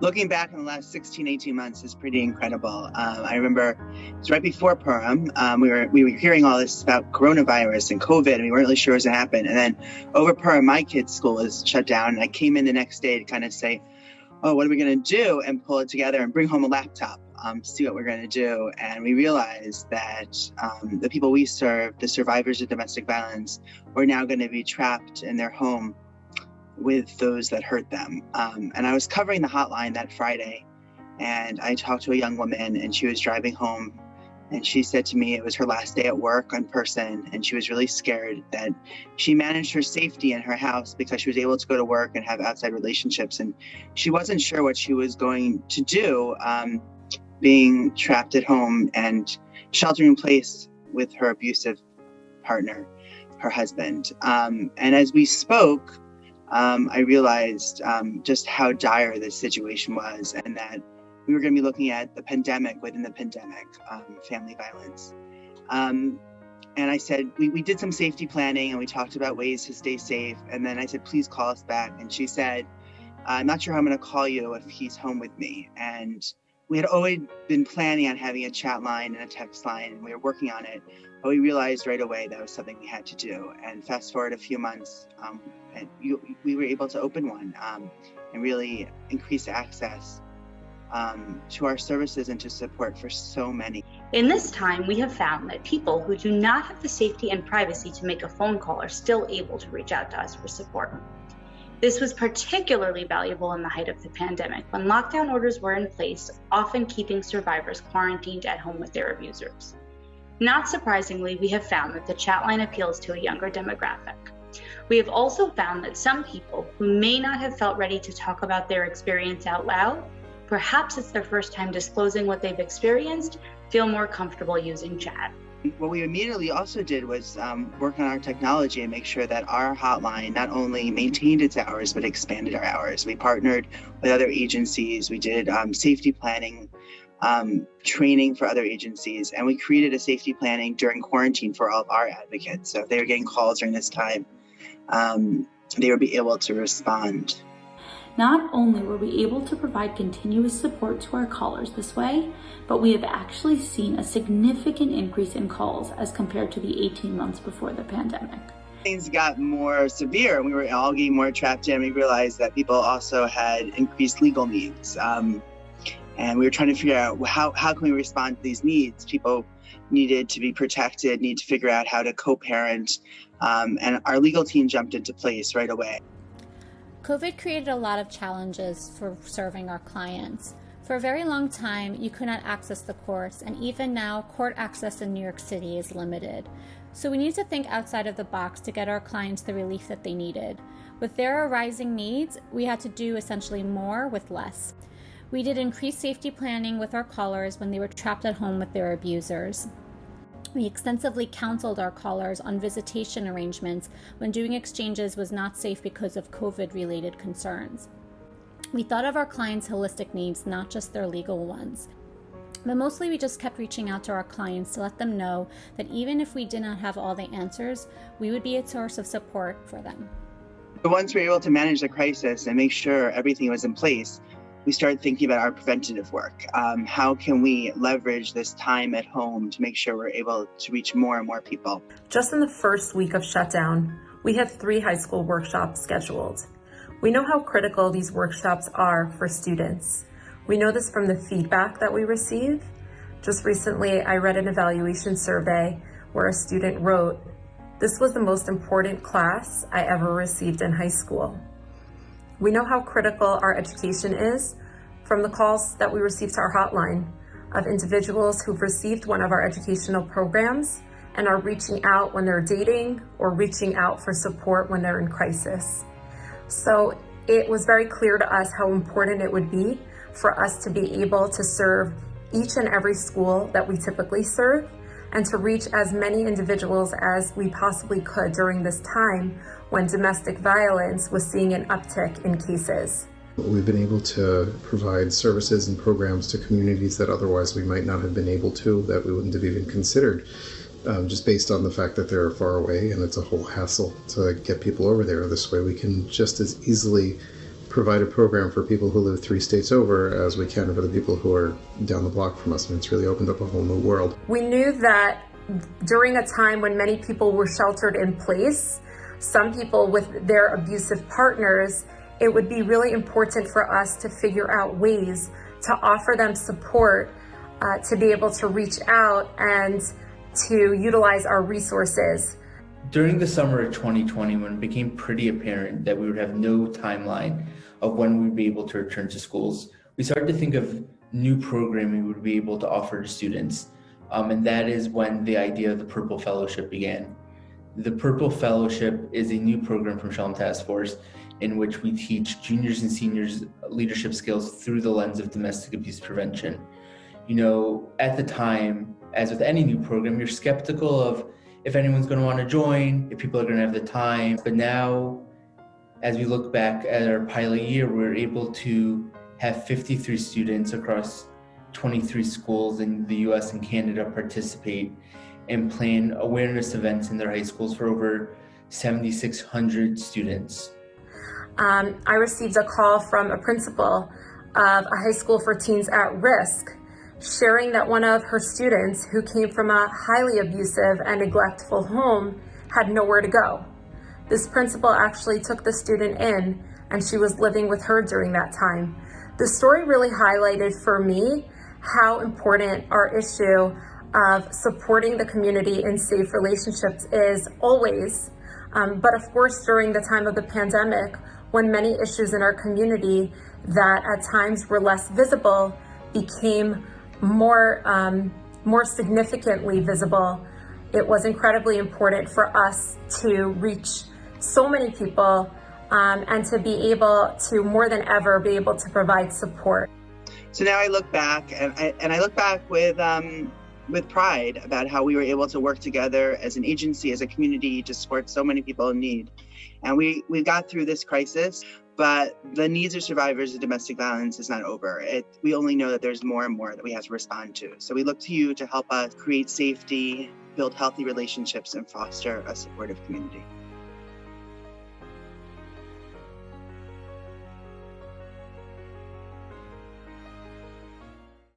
Looking back in the last 16, 18 months is pretty incredible. I remember it was right before Purim. We were hearing all this about coronavirus and COVID, and we weren't really sure what was going to happen. And then over Purim, my kids' school was shut down, and I came in the next day to kind of say, oh, what are we going to do? And pull it together and bring home a laptop to see what we're going to do. And we realized that the people we serve, the survivors of domestic violence, were now going to be trapped in their home with those that hurt them. And I was covering the hotline that Friday, and I talked to a young woman, and she was driving home, and she said to me it was her last day at work in person, and she was really scared that she managed her safety in her house because she was able to go to work and have outside relationships, and she wasn't sure what she was going to do being trapped at home and sheltering in place with her abusive partner, her husband. And as we spoke, I realized just how dire this situation was, and that we were going to be looking at the pandemic within the pandemic, family violence. And I said, we did some safety planning, and we talked about ways to stay safe. And then I said, please call us back. And she said, I'm not sure how I'm going to call you if he's home with me. And we had always been planning on having a chat line and a text line, and we were working on it. But we realized right away that was something we had to do. And fast forward a few months, we were able to open one and really increase access to our services and to support for so many. In this time, we have found that people who do not have the safety and privacy to make a phone call are still able to reach out to us for support. This was particularly valuable in the height of the pandemic, when lockdown orders were in place, often keeping survivors quarantined at home with their abusers. Not surprisingly, we have found that the chat line appeals to a younger demographic. We have also found that some people who may not have felt ready to talk about their experience out loud, perhaps it's their first time disclosing what they've experienced, feel more comfortable using chat. What we immediately also did was work on our technology and make sure that our hotline not only maintained its hours, but expanded our hours. We partnered with other agencies. We did safety planning, training for other agencies, and we created a safety planning during quarantine for all of our advocates. So if they were getting calls during this time, they would be able to respond. Not only were we able to provide continuous support to our callers this way, but we have actually seen a significant increase in calls as compared to the 18 months before the pandemic. Things got more severe. We were all getting more trapped in. We realized that people also had increased legal needs. And we were trying to figure out how can we respond to these needs. People needed to be protected, need to figure out how to co-parent. And our legal team jumped into place right away. COVID created a lot of challenges for serving our clients. For a very long time, you could not access the courts, and even now, court access in New York City is limited. So we needed to think outside of the box to get our clients the relief that they needed. With their arising needs, we had to do essentially more with less. We did increased safety planning with our callers when they were trapped at home with their abusers. We extensively counseled our callers on visitation arrangements when doing exchanges was not safe because of COVID-related concerns. We thought of our clients' holistic needs, not just their legal ones. But mostly we just kept reaching out to our clients to let them know that even if we did not have all the answers, we would be a source of support for them. Once we were able to manage the crisis and make sure everything was in place, we started thinking about our preventative work. How can we leverage this time at home to make sure we're able to reach more and more people? Just in the first week of shutdown, we have 3 high school workshops scheduled. We know how critical these workshops are for students. We know this from the feedback that we receive. Just recently, I read an evaluation survey where a student wrote, "This was the most important class I ever received in high school." We know how critical our education is from the calls that we receive to our hotline of individuals who've received one of our educational programs and are reaching out when they're dating or reaching out for support when they're in crisis. So it was very clear to us how important it would be for us to be able to serve each and every school that we typically serve and to reach as many individuals as we possibly could during this time when domestic violence was seeing an uptick in cases. We've been able to provide services and programs to communities that otherwise we might not have been able to, that we wouldn't have even considered, just based on the fact that they're far away and it's a whole hassle to get people over there. This way we can just as easily provide a program for people who live 3 states over as we can for the people who are down the block from us. And it's really opened up a whole new world. We knew that during a time when many people were sheltered in place, some people with their abusive partners, it would be really important for us to figure out ways to offer them support, to be able to reach out and to utilize our resources. During the summer of 2020, when it became pretty apparent that we would have no timeline of when we would be able to return to schools, we started to think of new programming we would be able to offer to students. And that is when the idea of the Purple Fellowship began. The Purple Fellowship is a new program from Shalom Task Force in which we teach juniors and seniors leadership skills through the lens of domestic abuse prevention. You know, at the time, as with any new program, you're skeptical of if anyone's going to want to join, if people are going to have the time. But now, as we look back at our pilot year, we're able to have 53 students across 23 schools in the US and Canada participate and plan awareness events in their high schools for over 7,600 students. I received a call from a principal of a high school for teens at risk, sharing that one of her students who came from a highly abusive and neglectful home had nowhere to go. This principal actually took the student in, and she was living with her during that time. The story really highlighted for me how important our issue of supporting the community in safe relationships is always, but of course during the time of the pandemic, when many issues in our community that at times were less visible became more significantly visible, it was incredibly important for us to reach so many people and to be able to, more than ever, be able to provide support. So now I look back, and I look back with pride about how we were able to work together as an agency, as a community, to support so many people in need. And we got through this crisis, but the needs of survivors of domestic violence is not over. We only know that there's more and more that we have to respond to. So we look to you to help us create safety, build healthy relationships, and foster a supportive community.